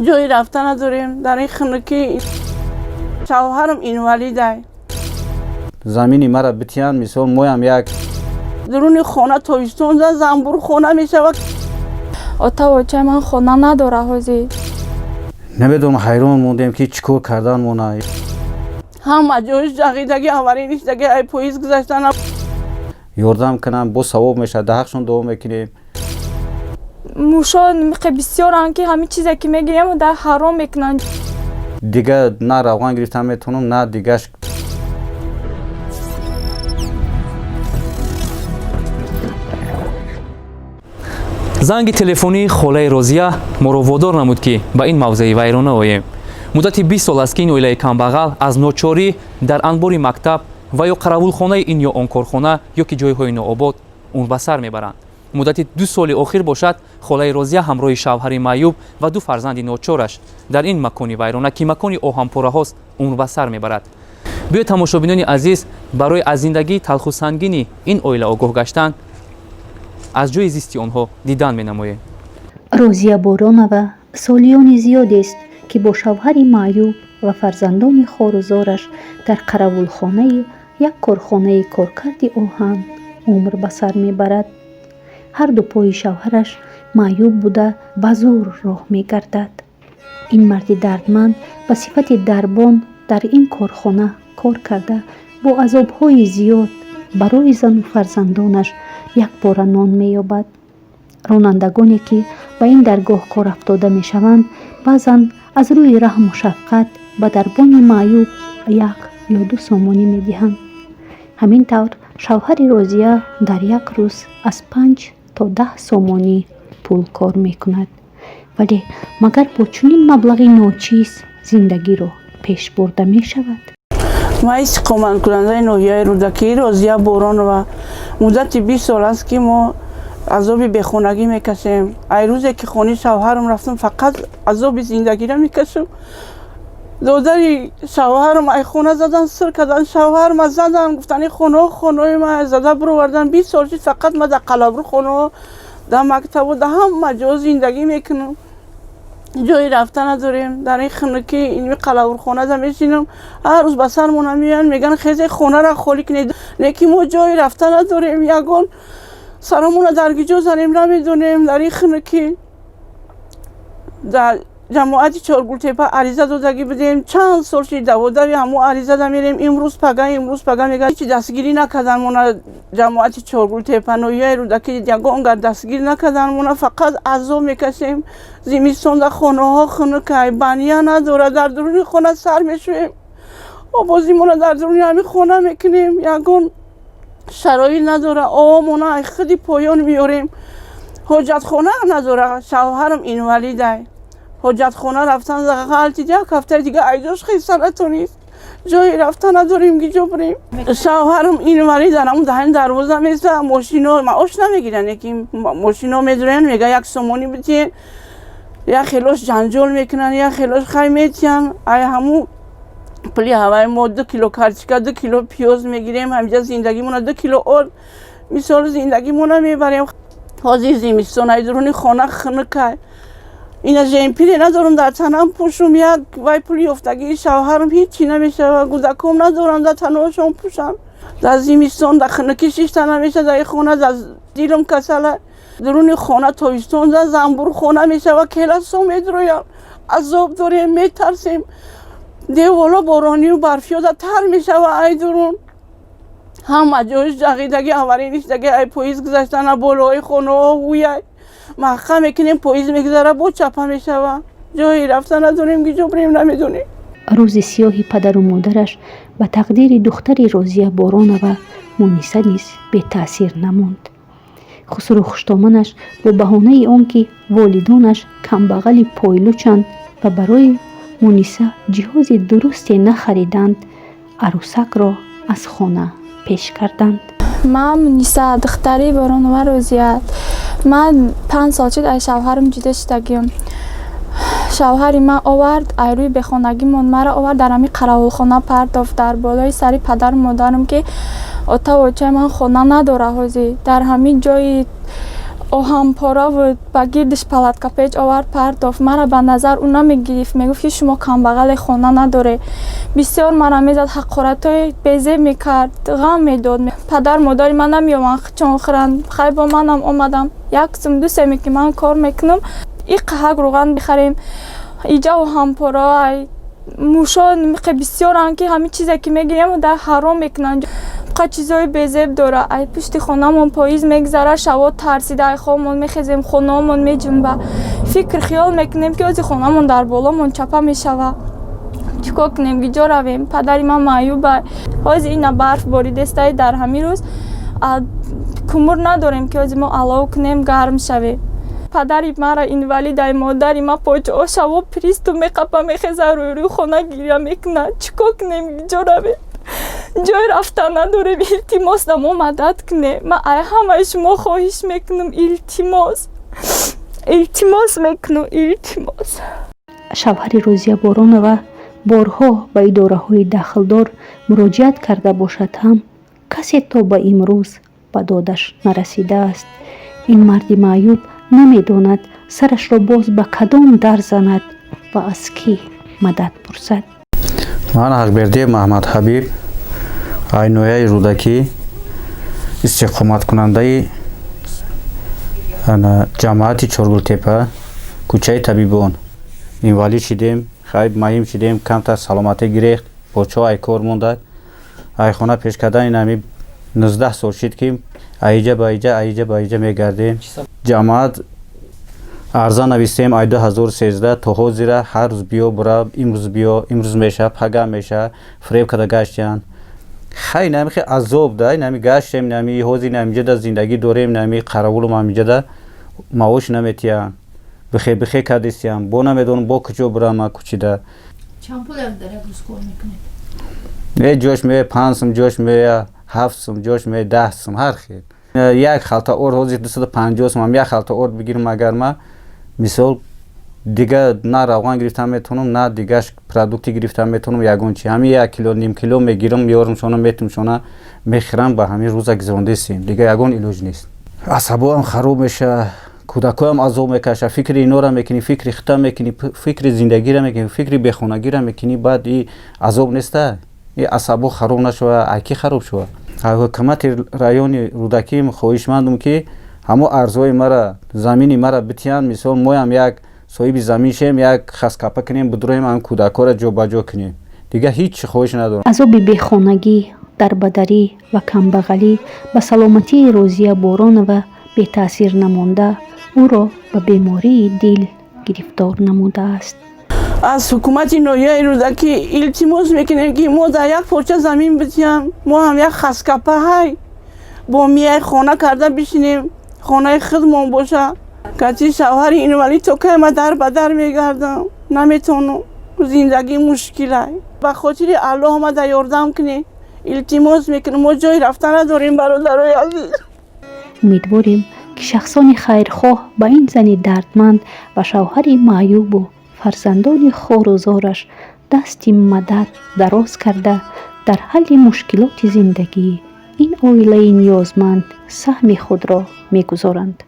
جایی رفتن نداریم. در این خونه که شوهرم اینوالیده، زمینی مرا بتیان مثال مویم یک درون خانه تابستون زنبور خانه می شود. اتا و چه من خونه نداره حاضی. نمیدونم حیران موندیم که چیکار کردن مونه. همه جایش جغیدگی آوری نیست دیگه. ای پویز گذاشتن یاردم کنم با ثواب میشه دهقشون دوام میکنیم. موشا بسیار که همین چیزی که میگیریم در حرام میکنن. دیگه نه روغن گرفتم میتونم نه دیگهش. занги телефонии холаи Розия моро водор намуд ки ба ин мавзеи вайрона оем. муддати 20 сол аст ки ин оилаи камбағал аз ночорӣ дар анбори мактаб ва ё қаравулхонаи ин ё он корхона ё ки ҷойҳои нообод он ба сар мебаранд. муддати 2 соли охир бошад холаи Розия ҳамроҳи шавҳари маъюб ва 2 фарзанди ночораш дар ин макони вайрона ки макони оҳанпораҳост умр ба сар мебарад. биёед тамошобинони азиз барои аз зиндагии талху сангини ин оила огоҳ гаштан аз ҷои зисти онҳо дидан менамоем. розия боронова солиёни зиёдест ки бо шавҳари маъюб ва фарзандони хорузораш дар қаравулхонаи як корхонаи коркарди оҳан умр ба сар мебарад. ҳарду пои шавҳараш маъюб буда ба зур роҳ мегардад. ин марди дардманд ба сифати дарбон дар ин корхона кор карда бо азобҳои зиёд барои зану фарзандонаш якбора нон меёбад. ронандагоне ки ба ин даргоҳ кор афтода мешаванд баъзан аз рӯи раҳму шафқат ба дарбони маъюб 1 ё 2 сомонӣ медиҳанд. ҳамин тавр шавҳари розия дар як рӯз аз 5 то 10 сомонӣ пул кор мекунад. вале магар бо чунин маблағи ночиз зиндагиро пеш бурда мешавад? ما استقامت کننده ناحیه رودکی رازیه بورانова مدت 20 سال است که ما عذاب بیخونگی میکشیم. ای روزی که خانه شوهرم رفتم فقط عذاب زندگی را میکشم. دادر شوهرم ای خونه زدن سر کردن شوهرم زدن گفتن خانه ما زده بروردن 20 سال فقط ما در قلابر خانه در مکتب و در هم جا زندگی میکنم. جایی رفتن نداریم. در این خونه که این قلابر خانه دا میشینم هر روز به سرمون میان میگن خیلی خانه را خالی کنید. لیکن ما جایی رفتن نداریم. یگان سرمون در گیجو زنیم نمیدونیم. در این خونه که در جماعت چارگل تپه عریضه دادگی بدیم چند سال شد دواداری همو عریضه دا میریم امروز پگاه میگن هیچ دستگیری نکردن مونا. جماعت چارگل تپه نویه رودکی یگان گر دستگیری نکردن مونا فقط عذاب میکشیم. زمستان در خانه ها خونه که بنیه نداره در درون خانه سر میشویم و بازی مونا در درون همین خانه میکنیم. یگان شرایط نداره. مونا خیلی پایان میاریم. حاجت خانه نداره. شوهرم اینوالیده. حاجت خانه رفتن غلطی یک هفته دیگه ایجاش خیلی سرطان نیست. جایی رفتن نداریم گیجو بریم. شوهرم اینوری دارم دهن دروازه میسته ماشینا معاش نمیگیرن. یکی ماشینا میدونن میگه 1 سومونی بدین یا خیلیش جنجال میکنن یا خیلیش خیلی میتین. ای همو پلی هوای ما 2 کیلو کارچکا 2 کیلو پیاز میگیریم. همینجا زندگیمون 2 کیلو آرد مثال زندگیمون میبریم. حاضر زمستان ای درون خانه که اینا جمپیری ندارم در تنم پوشم. یک وای پولی افتگی شوهرم هیچی نمیشه و گودکم ندارم در تنهاشون پوشم. در زمستان در خانه کشیش نمیشه. در خانه در دیرم کسله درون خانه تابستون در زنبور خانه میشه و کلاس میدرویم. عذاب داریم میترسیم. دیوالا بارانی و برفی در تر میشه و ای درون همه جایش جغیدگی آوری نیست دیگه. ای پویز گذاشتن بالای خانه هویه محقه میکنیم پاییز میگذاره با چپه میشوه. جایی رفتن نداریم گیجو بریم نمیدونیم. روز سیاهی پدر و مادرش به تقدیر دختری رازیه بورانова مونیسه نیز بی تأثیر نماند. خسرو خوشتامنش با بهانه آن که والدانش کمبغل پایلوچند و برای مونیسه جهاز درستی نخریدند عروسک را از خانه پیش کردند. من مونیسه دختری بورانова розия. من 5 سال شد از شوهرم جدا شدگیم. شوهری من آورد ای روی بخانگیمون مرا آورد در همین قراولخانه پرداخت در بالای سری پدر و مادرم که اتا و چه من خانه نداره حاضی. در همین جای оҳанпора буд, ба гирдиш палаткапеч овард партофт. Мара ба назар ӯ намегирифт, мегуфт ки шумо камбағале хона надоре. Бисёр мара мезад, ҳақоратҳои безеб мекард, ғам медод. Падар модари ман намеоманд чун хӯранд. Хай бо манам омадам, 1 сум 2 сум ки ман кор мекунам, и қаҳак рӯған бихарем. Иҷа оҳанпора ай мушо бисёранд ки ҳамин чизе ки мегирем дар ҳаром мекунанд. қа чизои безеб дора. Ай пушти хонамон поиз мегзара, шаво тарсида, ай хобмон мехезем, хонаамон меҷунба. Фикр хиёл мекунем ки ози хонамон дар боломон чапа мешава. چی کار کنیم گیجا رویم. پدری من معیوبه. حاضر اینا برف باریدسته در همین روز کمر نداریم که از ما علاوه کنیم گرم شوه. پدری مرا اینوالیده، مادری ما پاچه شوا پریستو میقپه میخزه روی خانه گیره میکنه. چی کار کنیم گیجا رویم. جای رفتن نداریم. التماس ما مدد کنه. من همه شما خواهش میکنم التماس میکنم التماس. شوهر روزیا بورونова борҳо ба идораҳои дахлдор муроҷиат карда бошад ҳам касе то ба имрӯз ба додаш нарасидааст. ин марди маъюб намедонад сарашро боз ба кадом дар занад ва аз кӣ мадад пурсад. ман ҳақбердӣ маҳмад ҳабиб айнояи рӯдакӣ истиқоматкунандаи ҷамоати чоргултепа кӯчаи табибон инвалид шидем. خیلی مهم شدیم کم تا سلامتی گرفت بچه های کار موندد ای خونه پیش کردن نمی 19 سال شد که ایجا با ایجا میگردیم. جماعت ارزان نویسیم ای 2013 تا حاضر هر روز بیا امروز میشه پگاه میشه فریب کده گشتن خیلی نمی خیلی عذاب ده نمی گشتیم نمی حاضر نمی زندگی داریم نمی قراولم نمی معاش نمیتیم بخیر کردیستیم با نمیدونم با کجا برام کوچیده. چند پول هم داره روز کار میکنید؟ می جوش می 5 سوم جوش می 7 سوم جوش می 10 سوم هر خیل. یک خالتا اور حاضر 250 سوم هم یک خالتا اور بگیرم اگر ما مثال دیگه نه روغن گرفتم میتونم نه دیگه پروداکتی گرفتم میتونم یگون چی همین 1 کیلو نیم کیلو میگیرم میارم شونه میتونم شونه میخرم به همین روزا گذرونده سیم دیگه یگون علاج نیست. عصبم خراب میشه. کودکایم عذاب میکشه فکر اینا را میکنی فکر خطا میکنی فکر زندگی را میکنی فکر بخونگی را میکنی بعد این عذاب نیسته این عصبو خراب نشوه اکی خراب شوه. حکومت رایون رودکی خواهشمندم که همو ارزوی مرا زمینی مرا بتیان مثال ما هم یک صاحب زمین شیم یک خسکپه کنیم بدرویم هم کودکا را جابجا کنیم دیگه هیچ خواهش ندارم. عذاب بخونگی دربدری و کمبغلی به سلامتی روزیا بورونова بی تاثیر نمونده او را به بیماری دل گرفتار نموده است. از حکومت نویای رودکی التماس میکنیم که ما در یک پارچه زمین بتیم ما هم یک خسکپه های با میای خانه کرده بشینیم خانه خودمون باشه کتی شوهر اینوالی تو که ما در بدر میگردم نمیتونم زندگی مشکل های به خاطر الله ما در یاردم کنی التماس میکنیم ما جای رفتن نداریم برادرای عزیز. امیدواریم که شخصان خیرخواه با این زن دردمند و شوهر معیوب و فرزندان خوارزارش دستی مدد دراز کرده در حل مشکلات زندگی این عائله نیازمند سهم خود را میگذارند.